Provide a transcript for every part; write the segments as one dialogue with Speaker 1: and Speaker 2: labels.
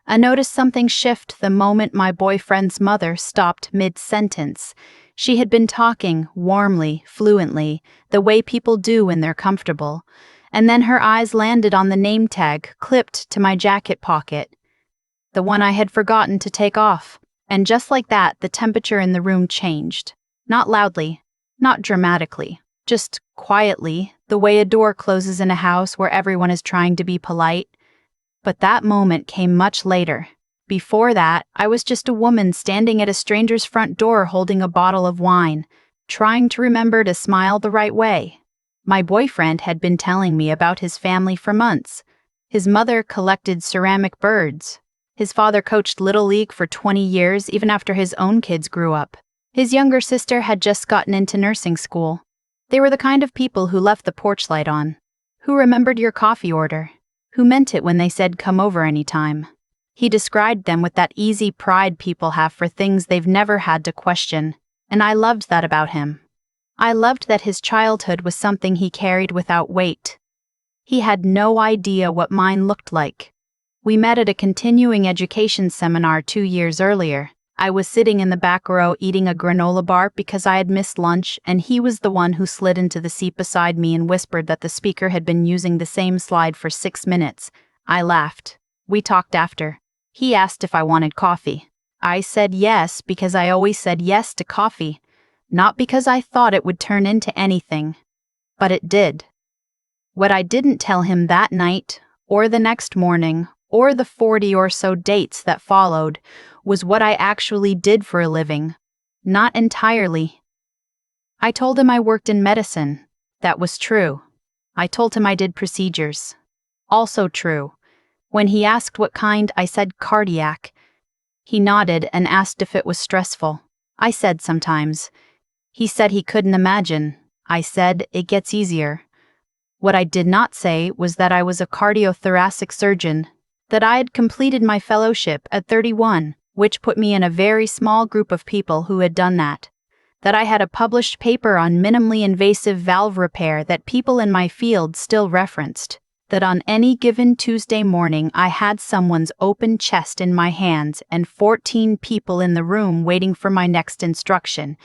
Speaker 1: I noticed something shift the moment my boyfriend's mother stopped mid-sentence. She had been talking warmly, fluently, the way people do when they're comfortable, and then her eyes landed on the name tag clipped to my jacket pocket, the one I had forgotten to take off. And just like that, the temperature in the room changed. Not loudly, not dramatically, just quietly, the way a door closes in a house where everyone is trying to be polite. But that moment came much later. Before that, I was just a woman standing at a stranger's front door holding a bottle of wine, trying to remember to smile the right way. My boyfriend had been telling me about his family for months. His mother collected ceramic birds. His father coached Little League for 20 years, even after his own kids grew up. His younger sister had just gotten into nursing school. They were the kind of people who left the porch light on, who remembered your coffee order, who meant it when they said come over anytime. He described them with that easy pride people have for things they've never had to question, and I loved that about him. I loved that his childhood was something he carried without weight. He had no idea what mine looked like. We met at a continuing education seminar 2 years earlier. I was sitting in the back row eating a granola bar because I had missed lunch, and he was the one who slid into the seat beside me and whispered that the speaker had been using the same slide for 6 minutes. I laughed. We talked after. He asked if I wanted coffee. I said yes because I always said yes to coffee, not because I thought it would turn into anything. But it did. What I didn't tell him that night, or the next morning, or the 40 or so dates that followed, was what I actually did for a living. Not entirely. I told him I worked in medicine. That was true. I told him I did procedures. Also true. When he asked what kind, I said cardiac. He nodded and asked if it was stressful. I said sometimes. He said he couldn't imagine. I said it gets easier. What I did not say was that I was a cardiothoracic surgeon, that I had completed my fellowship at 31, which put me in a very small group of people who had done that I had a published paper on minimally invasive valve repair that people in my field still referenced, that on any given Tuesday morning I had someone's open chest in my hands and 14 people in the room waiting for my next instruction.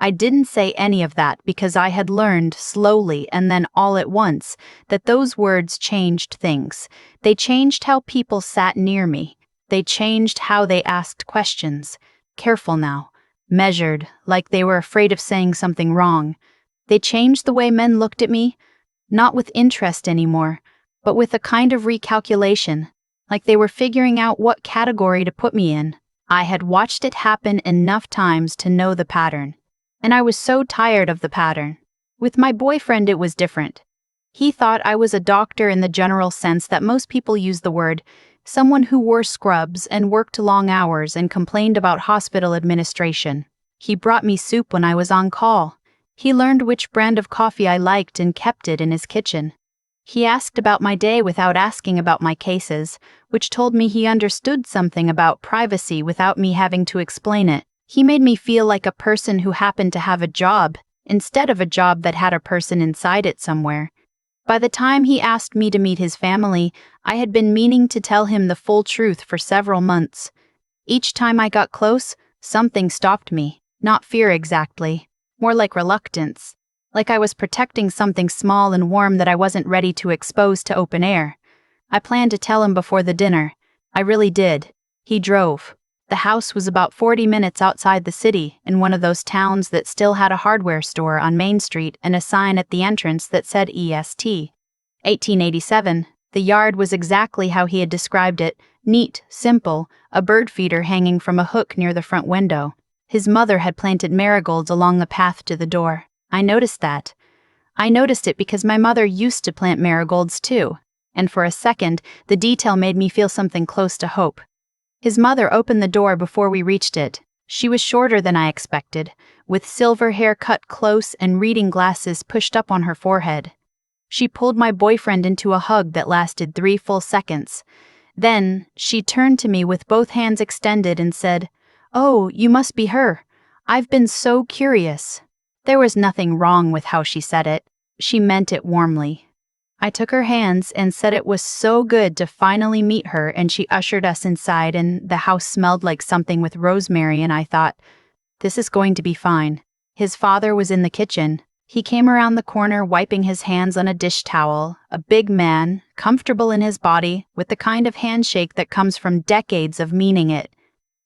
Speaker 1: I didn't say any of that because I had learned slowly and then all at once that those words changed things. They changed how people sat near me. They changed how they asked questions. Careful now. Measured, like they were afraid of saying something wrong. They changed the way men looked at me, not with interest anymore, but with a kind of recalculation, like they were figuring out what category to put me in. I had watched it happen enough times to know the pattern. And I was so tired of the pattern. With my boyfriend it was different. He thought I was a doctor in the general sense that most people use the word, someone who wore scrubs and worked long hours and complained about hospital administration. He brought me soup when I was on call. He learned which brand of coffee I liked and kept it in his kitchen. He asked about my day without asking about my cases, which told me he understood something about privacy without me having to explain it. He made me feel like a person who happened to have a job, instead of a job that had a person inside it somewhere. By the time he asked me to meet his family, I had been meaning to tell him the full truth for several months. Each time I got close, something stopped me. Not fear exactly, more like reluctance. Like I was protecting something small and warm that I wasn't ready to expose to open air. I planned to tell him before the dinner. I really did. He drove. The house was about 40 minutes outside the city, in one of those towns that still had a hardware store on Main Street and a sign at the entrance that said EST. 1887, the yard was exactly how he had described it, neat, simple, a bird feeder hanging from a hook near the front window. His mother had planted marigolds along the path to the door. I noticed that. I noticed it because my mother used to plant marigolds too, and for a second, the detail made me feel something close to hope. His mother opened the door before we reached it. She was shorter than I expected, with silver hair cut close and reading glasses pushed up on her forehead. She pulled my boyfriend into a hug that lasted 3 full seconds. Then, she turned to me with both hands extended and said, "Oh, you must be her. I've been so curious." There was nothing wrong with how she said it. She meant it warmly. I took her hands and said it was so good to finally meet her, and she ushered us inside, and the house smelled like something with rosemary, and I thought, this is going to be fine. His father was in the kitchen. He came around the corner wiping his hands on a dish towel, a big man, comfortable in his body, with the kind of handshake that comes from decades of meaning it.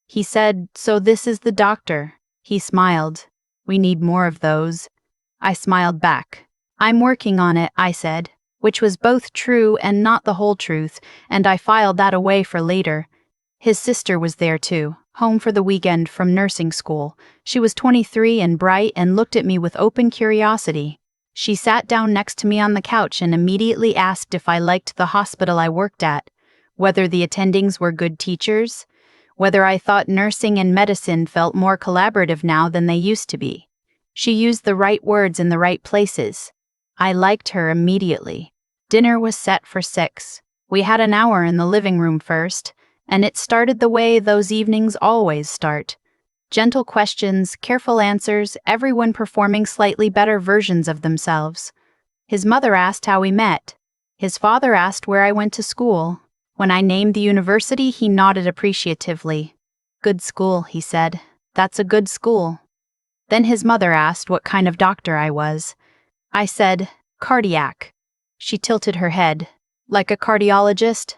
Speaker 1: He said, "So this is the doctor." He smiled. "We need more of those." I smiled back. "I'm working on it," I said, which was both true and not the whole truth, and I filed that away for later. His sister was there too, home for the weekend from nursing school. She was 23 and bright and looked at me with open curiosity. She sat down next to me on the couch and immediately asked if I liked the hospital I worked at, whether the attendings were good teachers, whether I thought nursing and medicine felt more collaborative now than they used to be. She used the right words in the right places. I liked her immediately. Dinner was set for 6. We had an hour in the living room first, and it started the way those evenings always start. Gentle questions, careful answers, everyone performing slightly better versions of themselves. His mother asked how we met. His father asked where I went to school. When I named the university, he nodded appreciatively. "Good school," he said. "That's a good school." Then his mother asked what kind of doctor I was. I said, "Cardiac." She tilted her head. "Like a cardiologist?"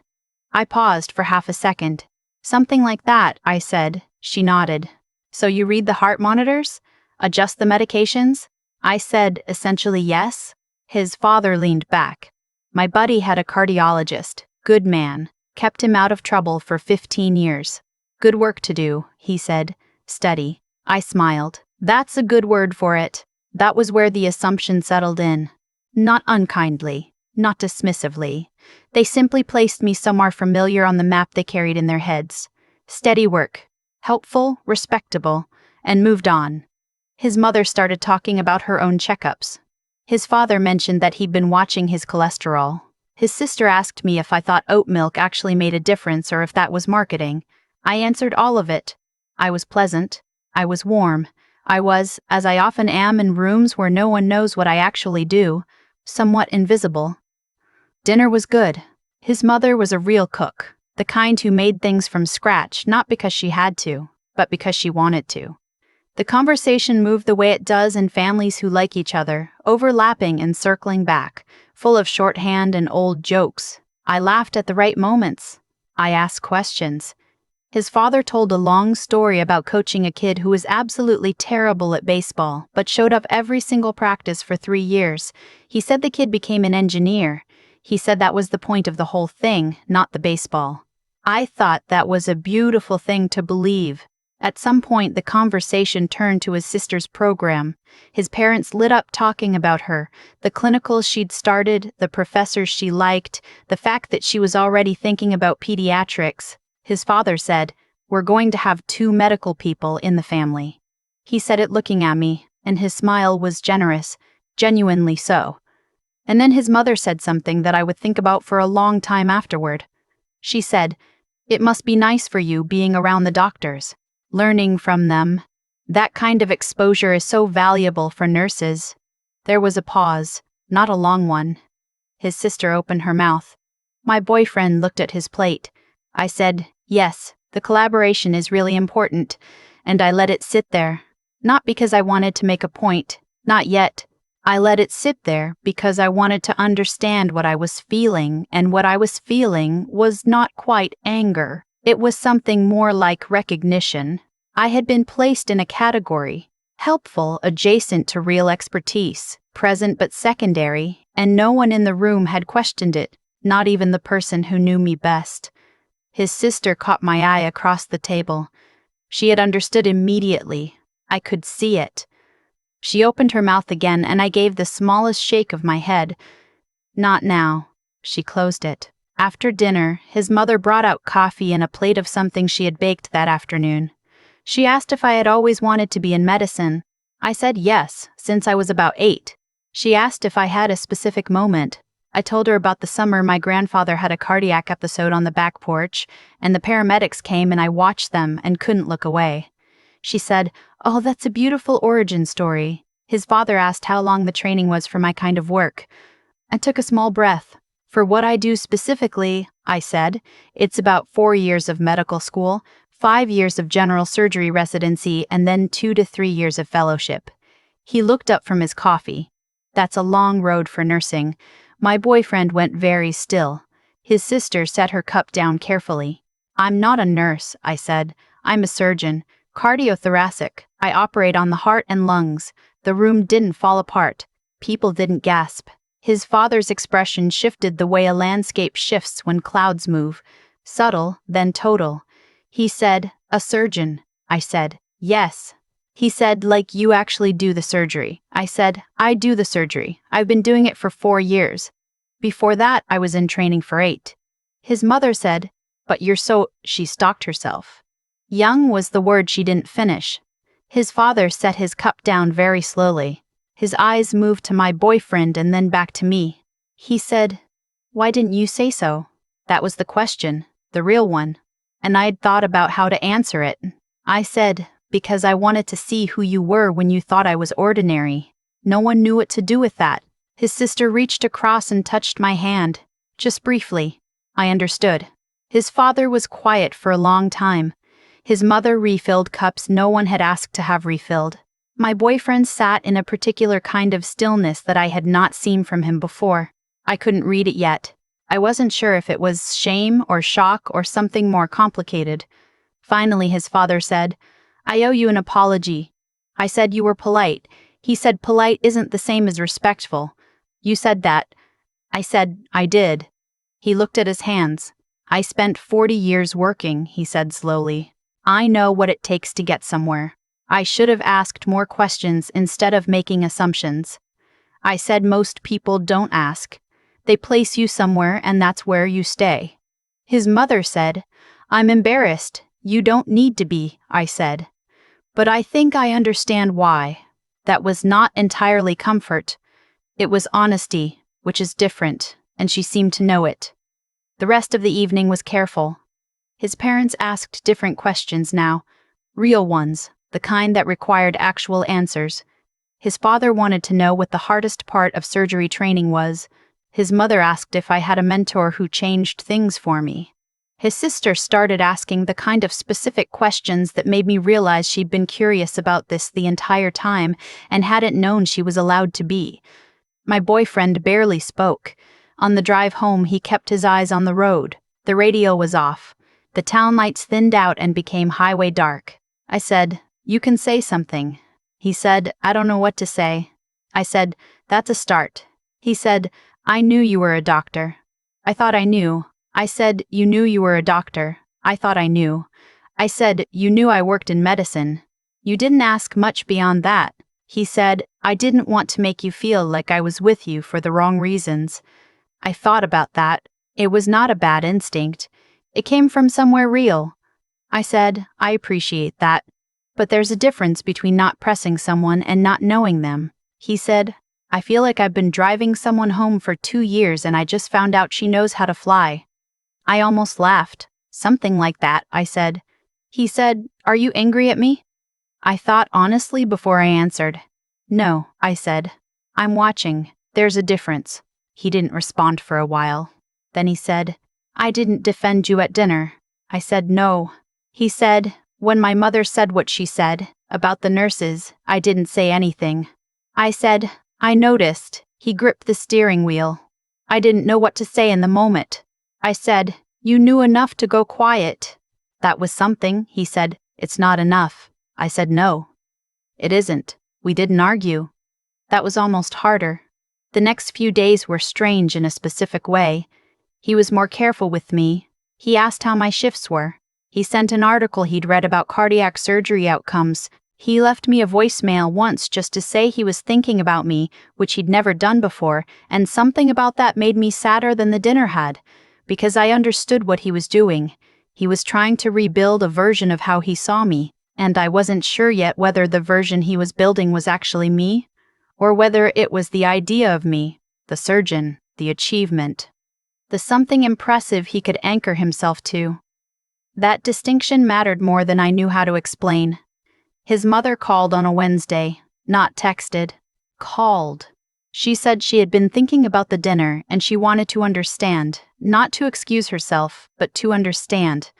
Speaker 1: I paused for half a second. "Something like that," I said. She nodded. "So you read the heart monitors? Adjust the medications?" I said, essentially yes. His father leaned back. "My buddy had a cardiologist. Good man. Kept him out of trouble for 15 years. Good work to do," he said. "Steady." I smiled. That's a good word for it. That was where the assumption settled in. Not unkindly. Not dismissively. They simply placed me somewhere familiar on the map they carried in their heads. Steady work. Helpful, respectable, and moved on. His mother started talking about her own checkups. His father mentioned that he'd been watching his cholesterol. His sister asked me if I thought oat milk actually made a difference or if that was marketing. I answered all of it. I was pleasant. I was warm. I was, as I often am in rooms where no one knows what I actually do, somewhat invisible. Dinner was good. His mother was a real cook, the kind who made things from scratch, not because she had to, but because she wanted to. The conversation moved the way it does in families who like each other, overlapping and circling back, full of shorthand and old jokes. I laughed at the right moments. I asked questions. His father told a long story about coaching a kid who was absolutely terrible at baseball, but showed up every single practice for 3 years. He said the kid became an engineer. He said that was the point of the whole thing, not the baseball. I thought that was a beautiful thing to believe. At some point, the conversation turned to his sister's program. His parents lit up talking about her, the clinicals she'd started, the professors she liked, the fact that she was already thinking about pediatrics. His father said, "We're going to have 2 medical people in the family." He said it looking at me, and his smile was generous, genuinely so. And then his mother said something that I would think about for a long time afterward. She said, "It must be nice for you being around the doctors, learning from them. That kind of exposure is so valuable for nurses." There was a pause, not a long one. His sister opened her mouth. My boyfriend looked at his plate. I said, "Yes, the collaboration is really important," and I let it sit there. Not because I wanted to make a point, not yet. I let it sit there because I wanted to understand what I was feeling, and what I was feeling was not quite anger. It was something more like recognition. I had been placed in a category, helpful, adjacent to real expertise, present but secondary, and no one in the room had questioned it, not even the person who knew me best. His sister caught my eye across the table. She had understood immediately. I could see it. She opened her mouth again, and I gave the smallest shake of my head. "Not now." She closed it. After dinner, his mother brought out coffee and a plate of something she had baked that afternoon. She asked if I had always wanted to be in medicine. I said yes, since I was about 8. She asked if I had a specific moment. I told her about the summer my grandfather had a cardiac episode on the back porch, and the paramedics came and I watched them and couldn't look away. She said, "Oh, that's a beautiful origin story." His father asked how long the training was for my kind of work. I took a small breath. For what I do specifically, I said, it's about 4 years of medical school, 5 years of general surgery residency, and then 2 to 3 years of fellowship. He looked up from his coffee. That's a long road for nursing. My boyfriend went very still. His sister set her cup down carefully. I'm not a nurse, I said. I'm a surgeon. Cardiothoracic. I operate on the heart and lungs. The room didn't fall apart. People didn't gasp. His father's expression shifted the way a landscape shifts when clouds move. Subtle, then total. He said, "A surgeon." I said, "Yes." He said, "Like you actually do the surgery." I said, "I do the surgery. I've been doing it for 4 years. Before that, I was in training for 8. His mother said, "But you're so—" She stopped herself. Young was the word she didn't finish. His father set his cup down very slowly. His eyes moved to my boyfriend and then back to me. He said, "Why didn't you say so?" That was the question, the real one. And I'd thought about how to answer it. I said, "Because I wanted to see who you were when you thought I was ordinary." No one knew what to do with that. His sister reached across and touched my hand. Just briefly. I understood. His father was quiet for a long time. His mother refilled cups no one had asked to have refilled. My boyfriend sat in a particular kind of stillness that I had not seen from him before. I couldn't read it yet. I wasn't sure if it was shame or shock or something more complicated. Finally, his father said, "I owe you an apology." I said you were polite. He said polite isn't the same as respectful. You said that. I said, I did. He looked at his hands. I spent 40 years working, he said slowly. I know what it takes to get somewhere. I should have asked more questions instead of making assumptions. I said most people don't ask. They place you somewhere and that's where you stay. His mother said, "I'm embarrassed. You don't need to be," I said. But I think I understand why. That was not entirely comfort. It was honesty, which is different, and she seemed to know it. The rest of the evening was careful. His parents asked different questions now, real ones, the kind that required actual answers. His father wanted to know what the hardest part of surgery training was. His mother asked if I had a mentor who changed things for me. His sister started asking the kind of specific questions that made me realize she'd been curious about this the entire time and hadn't known she was allowed to be. My boyfriend barely spoke. On the drive home, he kept his eyes on the road. The radio was off. The town lights thinned out and became highway dark. I said, "You can say something." He said, "I don't know what to say." I said, "That's a start." He said, "I knew you were a doctor." I thought I knew. I said, "You knew you were a doctor." I thought I knew. I said, "You knew I worked in medicine." You didn't ask much beyond that. He said, "I didn't want to make you feel like I was with you for the wrong reasons." I thought about that. It was not a bad instinct. It came from somewhere real. I said, "I appreciate that. But there's a difference between not pressing someone and not knowing them." He said, "I feel like I've been driving someone home for 2 years and I just found out she knows how to fly." I almost laughed. "Something like that," I said. He said, "Are you angry at me?" I thought honestly before I answered. "No," I said. "I'm watching. There's a difference." He didn't respond for a while. Then he said, "I didn't defend you at dinner." I said, "No." He said, "When my mother said what she said, about the nurses, I didn't say anything." I said, "I noticed." He gripped the steering wheel. I didn't know what to say in the moment. I said, "You knew enough to go quiet." That was something, he said. "It's not enough." I said, "No. It isn't." We didn't argue. That was almost harder. The next few days were strange in a specific way. He was more careful with me. He asked how my shifts were. He sent an article he'd read about cardiac surgery outcomes. He left me a voicemail once just to say he was thinking about me, which he'd never done before, and something about that made me sadder than the dinner had, because I understood what he was doing. He was trying to rebuild a version of how he saw me, and I wasn't sure yet whether the version he was building was actually me, or whether it was the idea of me, the surgeon, the achievement, the something impressive he could anchor himself to. That distinction mattered more than I knew how to explain. His mother called on a Wednesday, not texted. Called. She said she had been thinking about the dinner and she wanted to understand, not to excuse herself, but to understand.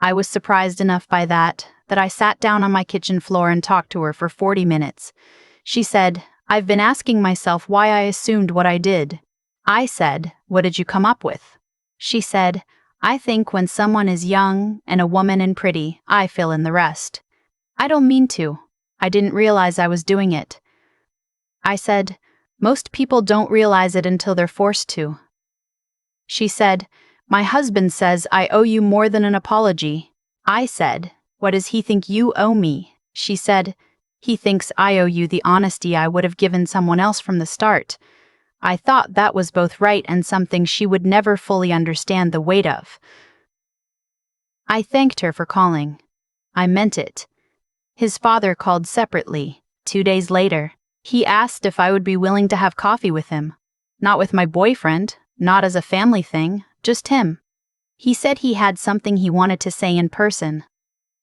Speaker 1: I was surprised enough by that I sat down on my kitchen floor and talked to her for 40 minutes. She said, "I've been asking myself why I assumed what I did." I said, "What did you come up with?" She said, "I think when someone is young and a woman and pretty, I fill in the rest." I don't mean to. I didn't realize I was doing it. I said, "Most people don't realize it until they're forced to." She said, "My husband says I owe you more than an apology." I said, "What does he think you owe me?" She said, "He thinks I owe you the honesty I would have given someone else from the start." I thought that was both right and something she would never fully understand the weight of. I thanked her for calling. I meant it. His father called separately, 2 days later. He asked if I would be willing to have coffee with him. Not with my boyfriend, not as a family thing, just him. He said he had something he wanted to say in person.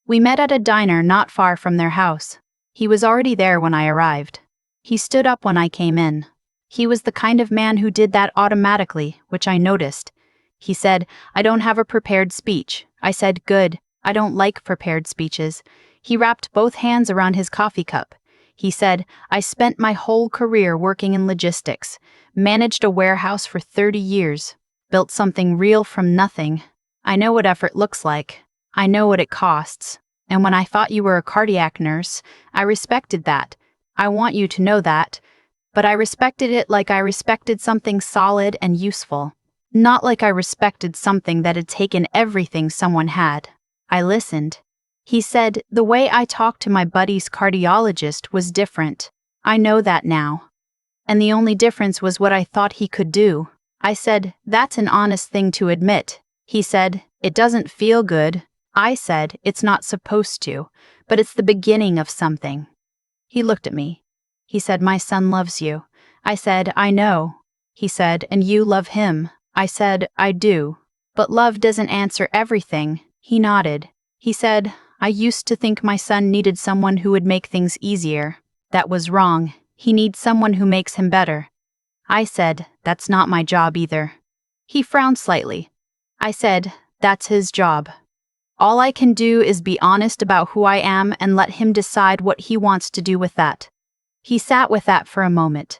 Speaker 1: We met at a diner not far from their house. He was already there when I arrived. He stood up when I came in. He was the kind of man who did that automatically, which I noticed. He said, "I don't have a prepared speech." I said, "Good, I don't like prepared speeches." He wrapped both hands around his coffee cup. He said, "I spent my whole career working in logistics, managed a warehouse for 30 years, built something real from nothing. I know what effort looks like. I know what it costs. And when I thought you were a cardiac nurse, I respected that. I want you to know that. But I respected it like I respected something solid and useful. Not like I respected something that had taken everything someone had." I listened. He said, "The way I talked to my buddy's cardiologist was different. I know that now. And the only difference was what I thought he could do." I said, "That's an honest thing to admit." He said, "It doesn't feel good." I said, "It's not supposed to, but it's the beginning of something." He looked at me. He said, "My son loves you." I said, "I know." He said, "And you love him." I said, "I do. But love doesn't answer everything." He nodded. He said, "I used to think my son needed someone who would make things easier. That was wrong. He needs someone who makes him better." I said, "That's not my job either." He frowned slightly. I said, "That's his job. All I can do is be honest about who I am and let him decide what he wants to do with that." He sat with that for a moment.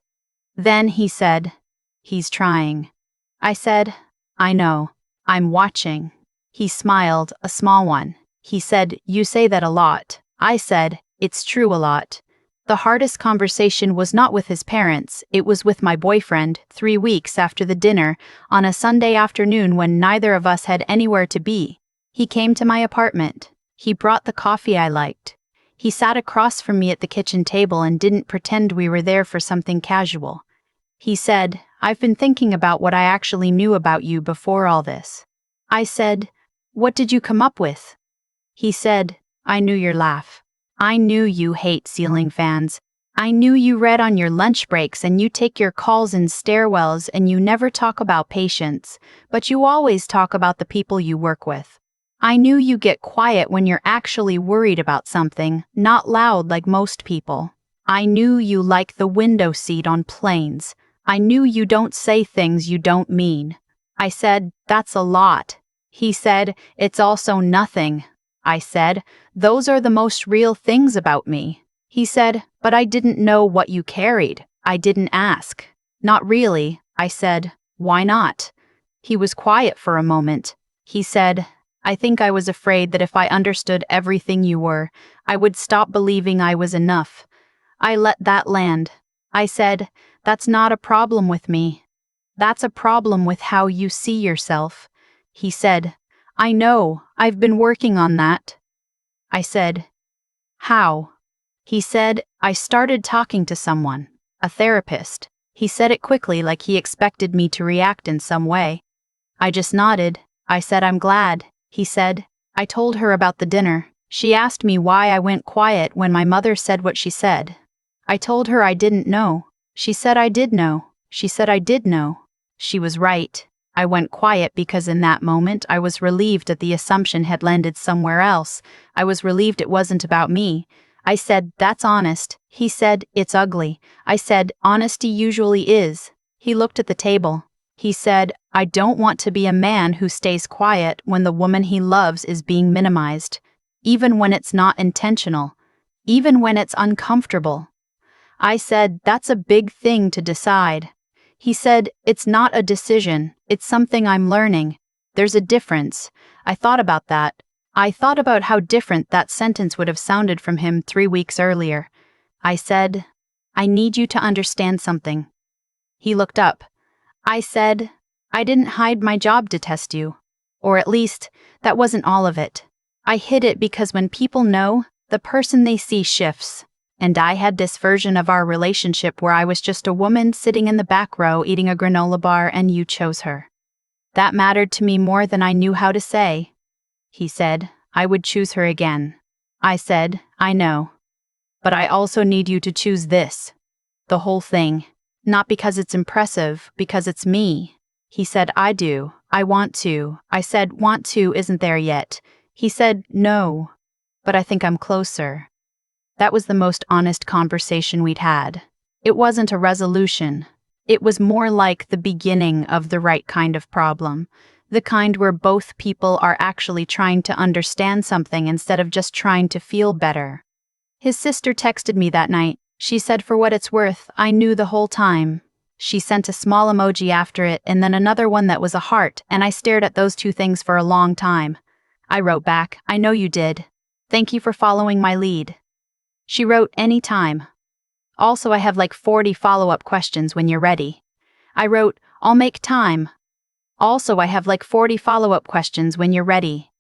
Speaker 1: Then he said, "He's trying." I said, "I know. I'm watching." He smiled, a small one. He said, "You say that a lot." I said, "It's true a lot." The hardest conversation was not with his parents, it was with my boyfriend, 3 weeks after the dinner, on a Sunday afternoon when neither of us had anywhere to be. He came to my apartment. He brought the coffee I liked. He sat across from me at the kitchen table and didn't pretend we were there for something casual. He said, "I've been thinking about what I actually knew about you before all this." I said, "What did you come up with?" He said, "I knew your laugh. I knew you hate ceiling fans. I knew you read on your lunch breaks and you take your calls in stairwells and you never talk about patients, but you always talk about the people you work with. I knew you get quiet when you're actually worried about something, not loud like most people. I knew you like the window seat on planes. I knew you don't say things you don't mean." I said, "That's a lot." He said, "It's also nothing." I said, "Those are the most real things about me." He said, "But I didn't know what you carried. I didn't ask." "Not really." I said, "Why not?" He was quiet for a moment. He said, "I think I was afraid that if I understood everything you were, I would stop believing I was enough." I let that land. I said, "That's not a problem with me. That's a problem with how you see yourself." He said, "I know, I've been working on that." I said, "How?" He said, "I started talking to someone, a therapist." He said it quickly like he expected me to react in some way. I just nodded. I said, "I'm glad." He said, "I told her about the dinner. She asked me why I went quiet when my mother said what she said. I told her I didn't know. She said I did know. She said I did know. She was right. I went quiet because in that moment I was relieved that the assumption had landed somewhere else. I was relieved it wasn't about me. I said, "That's honest." He said, "It's ugly." I said, "Honesty usually is." He looked at the table. He said, "I don't want to be a man who stays quiet when the woman he loves is being minimized, even when it's not intentional, even when it's uncomfortable." I said, "That's a big thing to decide." He said, "It's not a decision, it's something I'm learning. There's a difference." I thought about that. I thought about how different that sentence would have sounded from him 3 weeks earlier. I said, "I need you to understand something." He looked up. I said, "I didn't hide my job to test you. Or at least, that wasn't all of it. I hid it because when people know, the person they see shifts. And I had this version of our relationship where I was just a woman sitting in the back row eating a granola bar and you chose her. That mattered to me more than I knew how to say." He said, "I would choose her again." I said, "I know. But I also need you to choose this. The whole thing. Not because it's impressive, because it's me." He said, "I do. I want to." I said, "Want to isn't there yet." He said, "No. But I think I'm closer." That was the most honest conversation we'd had. It wasn't a resolution. It was more like the beginning of the right kind of problem. The kind where both people are actually trying to understand something instead of just trying to feel better. His sister texted me that night. She said, "For what it's worth, I knew the whole time." She sent a small emoji after it and then another one that was a heart, and I stared at those two things for a long time. I wrote back, "I know you did. Thank you for following my lead." She wrote, "Any time. Also, I have like 40 follow-up questions when you're ready." I wrote, "I'll make time. Also, I have like 40 follow-up questions when you're ready."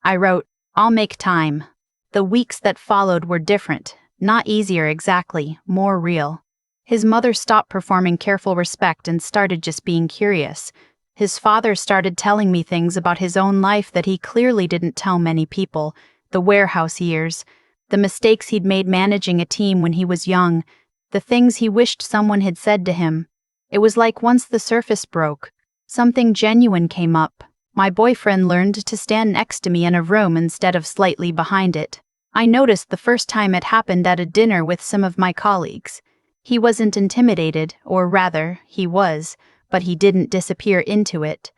Speaker 1: I wrote, "I'll make time." The weeks that followed were different, not easier exactly, more real. His mother stopped performing careful respect and started just being curious. His father started telling me things about his own life that he clearly didn't tell many people, the warehouse years, the mistakes he'd made managing a team when he was young, the things he wished someone had said to him. It was like once the surface broke, something genuine came up. My boyfriend learned to stand next to me in a room instead of slightly behind it. I noticed the first time it happened at a dinner with some of my colleagues. He wasn't intimidated, or rather, he was, but he didn't disappear into it.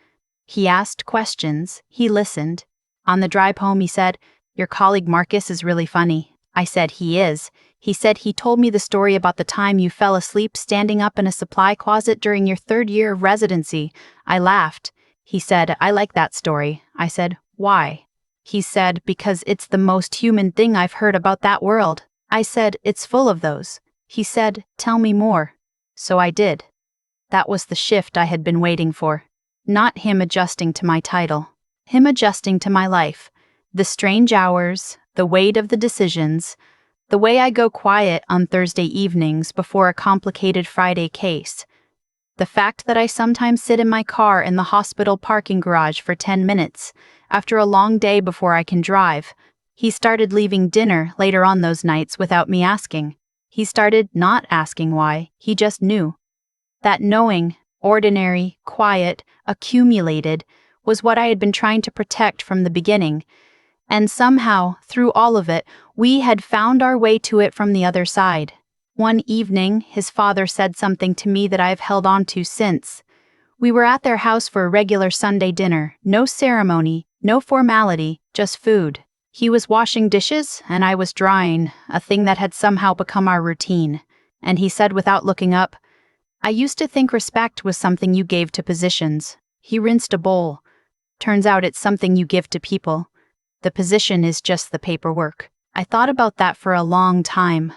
Speaker 1: He asked questions, he listened. On the drive home he said, "Your colleague Marcus is really funny." I said, "He is." He said, "He told me the story about the time you fell asleep standing up in a supply closet during your 3rd year of residency." I laughed. He said, "I like that story." I said, "Why?" He said, "Because it's the most human thing I've heard about that world." I said, "It's full of those." He said, "Tell me more." So I did. That was the shift I had been waiting for. Not him adjusting to my title. Him adjusting to my life. The strange hours, the weight of the decisions, the way I go quiet on Thursday evenings before a complicated Friday case. The fact that I sometimes sit in my car in the hospital parking garage for 10 minutes, after a long day before I can drive. He started leaving dinner later on those nights without me asking. He started not asking why, he just knew. That knowing, ordinary, quiet, accumulated, was what I had been trying to protect from the beginning. And somehow, through all of it, we had found our way to it from the other side. One evening, his father said something to me that I have held on to since. We were at their house for a regular Sunday dinner, no ceremony, no formality, just food. He was washing dishes, and I was drying, a thing that had somehow become our routine. And he said without looking up, "I used to think respect was something you gave to positions." He rinsed a bowl. "Turns out it's something you give to people. The position is just the paperwork." I thought about that for a long time.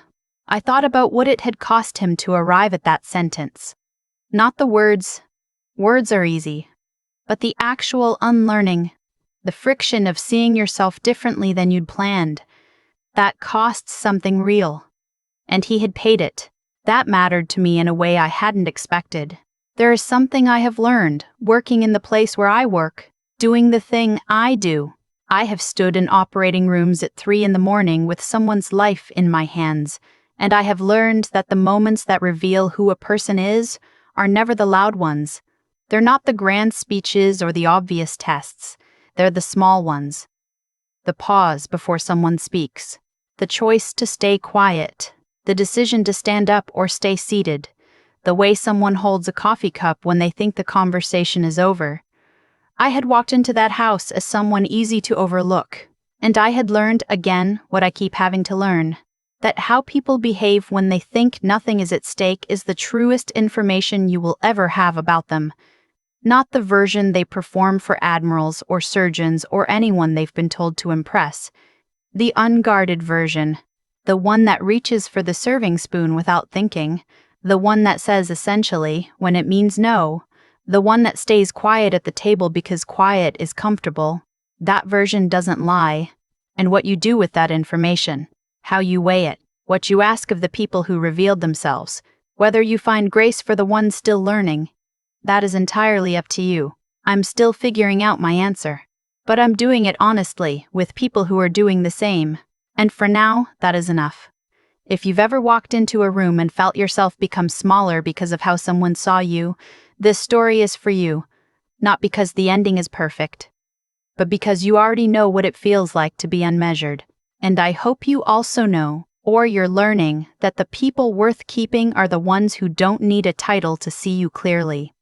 Speaker 1: I thought about what it had cost him to arrive at that sentence. Not the words. Words are easy. But the actual unlearning, the friction of seeing yourself differently than you'd planned, that costs something real. And he had paid it. That mattered to me in a way I hadn't expected. There is something I have learned, working in the place where I work, doing the thing I do. I have stood in operating rooms at 3 a.m. with someone's life in my hands, and I have learned that the moments that reveal who a person is are never the loud ones. They're not the grand speeches or the obvious tests. They're the small ones. The pause before someone speaks. the choice to stay quiet, the decision to stand up or stay seated, the way someone holds a coffee cup when they think the conversation is over. I had walked into that house as someone easy to overlook, and I had learned again what I keep having to learn, that how people behave when they think nothing is at stake is the truest information you will ever have about them, not the version they perform for admirals or surgeons or anyone they've been told to impress. The unguarded version, the one that reaches for the serving spoon without thinking, the one that says essentially when it means no, the one that stays quiet at the table because quiet is comfortable. That version doesn't lie. And what you do with that information, how you weigh it, what you ask of the people who revealed themselves, whether you find grace for the ones still learning, that is entirely up to you. I'm still figuring out my answer. But I'm doing it honestly, with people who are doing the same. And for now, that is enough. If you've ever walked into a room and felt yourself become smaller because of how someone saw you, this story is for you. Not because the ending is perfect, but because you already know what it feels like to be unmeasured. And I hope you also know, or you're learning, that the people worth keeping are the ones who don't need a title to see you clearly.